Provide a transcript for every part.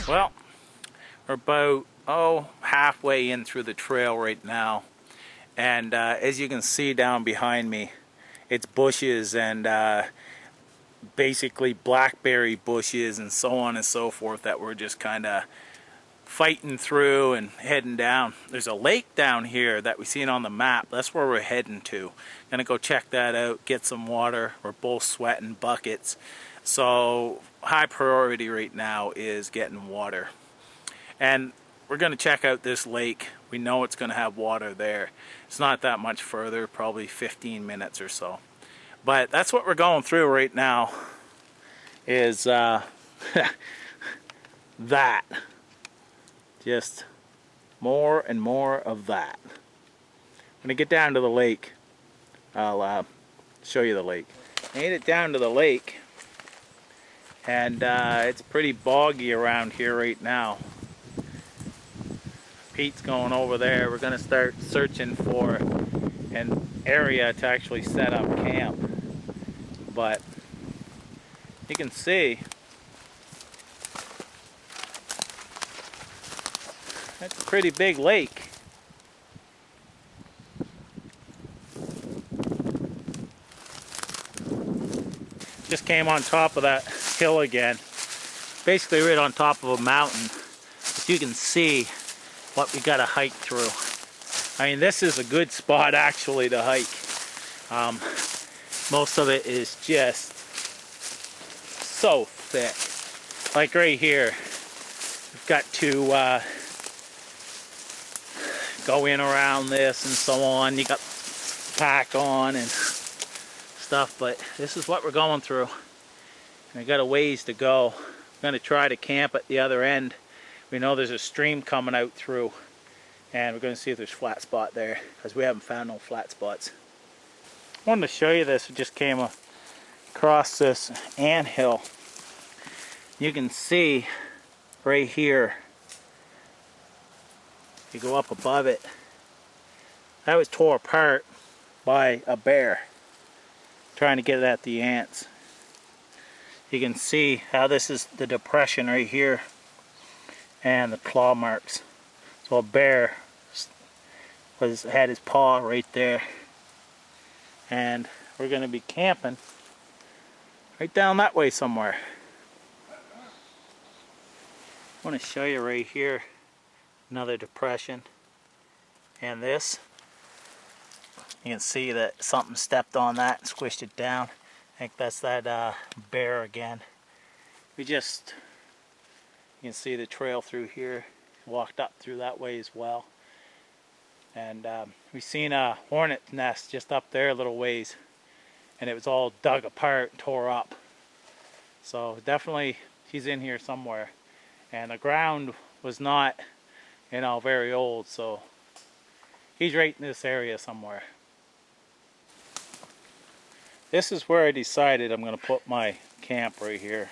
Well, we're about halfway in through the trail right now, and as you can see down behind me, it's bushes and basically blackberry bushes and so on and so forth that we're just kind of fighting through and heading down. There's a lake down here that we seen on the map. That's where we're heading to. Gonna go check that out, get some water. We're both sweating buckets, so high priority right now is getting water. And we're going to check out this lake. We know it's going to have water there. It's not that much further, probably 15 minutes or so. But that's what we're going through right now, is that. Just more and more of that. When I get down to the lake, I'll show you the lake. I made it down to the lake, and it's pretty boggy around here right now. Pete's going over there. We're going to start searching for an area to actually set up camp. But you can see that's a pretty big lake. Just came on top of that hill again. Basically right on top of a mountain. But you can see what we gotta hike through. I mean, this is a good spot actually to hike. Most of it is just so thick. Like right here, we've got to go in around this and so on. You got pack on and stuff, but this is what we're going through. And we got a ways to go. I'm gonna try to camp at the other end. We know there's a stream coming out through, and we're going to see if there's flat spot there, because we haven't found no flat spots. I wanted to show you this. We just came across this anthill. You can see right here, you go up above it, that was tore apart by a bear trying to get at the ants. You can see how this is the depression right here and the claw marks. So a bear had his paw right there, and we're going to be camping right down that way somewhere. I want to show you right here another depression, and this, you can see that something stepped on that and squished it down. I think that's that bear again. You can see the trail through here. Walked up through that way as well. And we seen a hornet's nest just up there a little ways. And it was all dug apart, tore up. So definitely he's in here somewhere. And the ground was not, very old. So he's right in this area somewhere. This is where I decided I'm going to put my camp right here.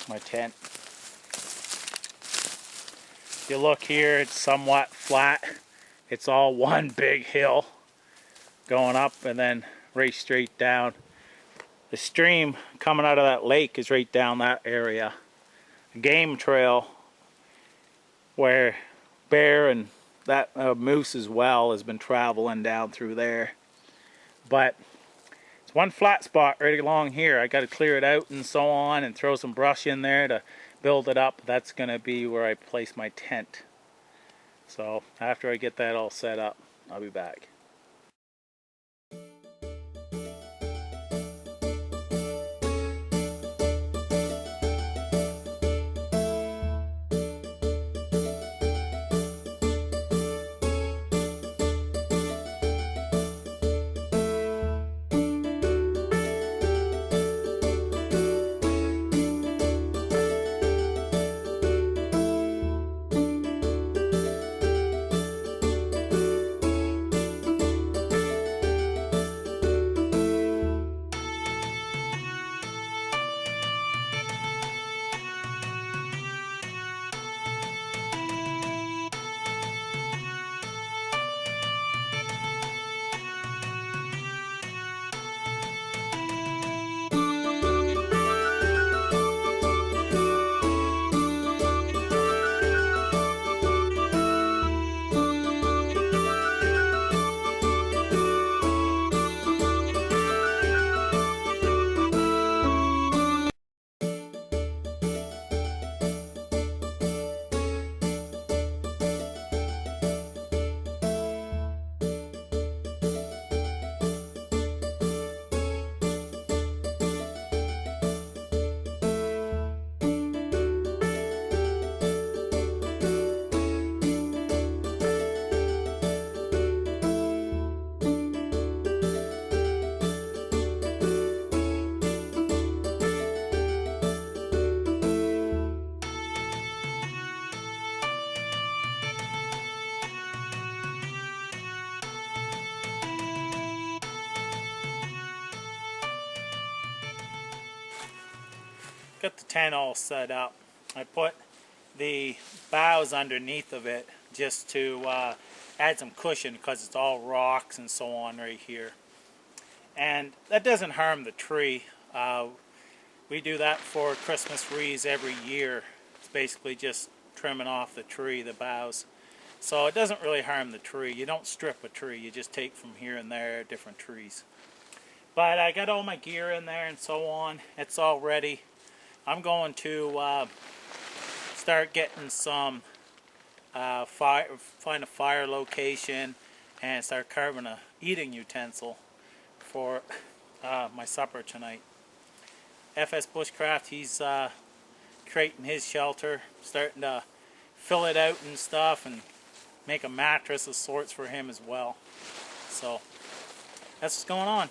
My tent. If you look here, it's somewhat flat. It's all one big hill going up and then right straight down. The stream coming out of that lake is right down that area. A game trail where bear and that moose as well has been traveling down through there. But it's one flat spot right along here. I got to clear it out and so on and throw some brush in there to build it up. That's going to be where I place my tent. So after I get that all set up, I'll be back. got the tent all set up. I put the boughs underneath of it just to add some cushion because it's all rocks and so on right here. And that doesn't harm the tree. We do that for Christmas wreaths every year. It's basically just trimming off the tree, the boughs. So it doesn't really harm the tree. You don't strip a tree, you just take from here and there different trees. But I got all my gear in there and so on. It's all ready. I'm going to start getting some find a fire location and start carving a eating utensil for my supper tonight. FS Bushcraft, he's creating his shelter, starting to fill it out and stuff and make a mattress of sorts for him as well. So that's what's going on.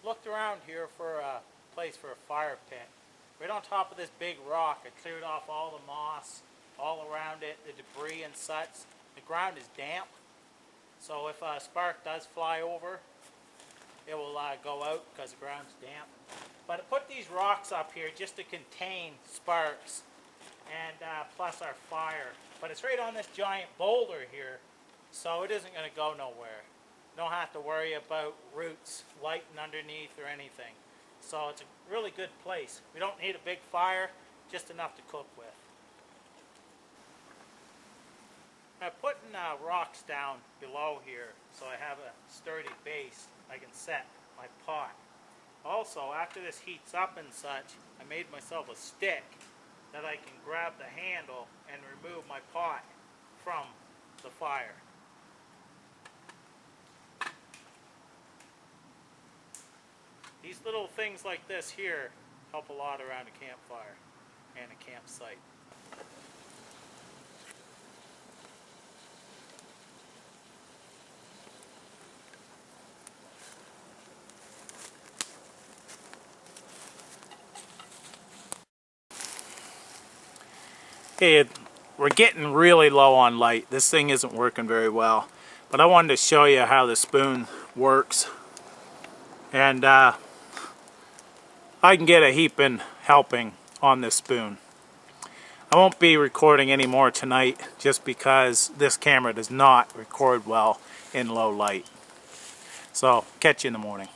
Looked around here for a place for a fire pit. Right on top of this big rock, I cleared off all the moss all around it, the debris and such. The ground is damp, so if a spark does fly over, it will go out because the ground's damp. But I put these rocks up here just to contain sparks and plus our fire. But it's right on this giant boulder here, so it isn't going to go nowhere. Don't have to worry about roots lighting underneath or anything. So it's a really good place. We don't need a big fire, just enough to cook with. I'm putting rocks down below here so I have a sturdy base I can set my pot. Also, after this heats up and such, I made myself a stick that I can grab the handle and remove my pot from the fire. These little things like this here help a lot around a campfire and a campsite. Okay, we're getting really low on light. This thing isn't working very well, but I wanted to show you how the spoon works. And I can get a heaping helping on this spoon. I won't be recording any more tonight just because this camera does not record well in low light. So catch you in the morning.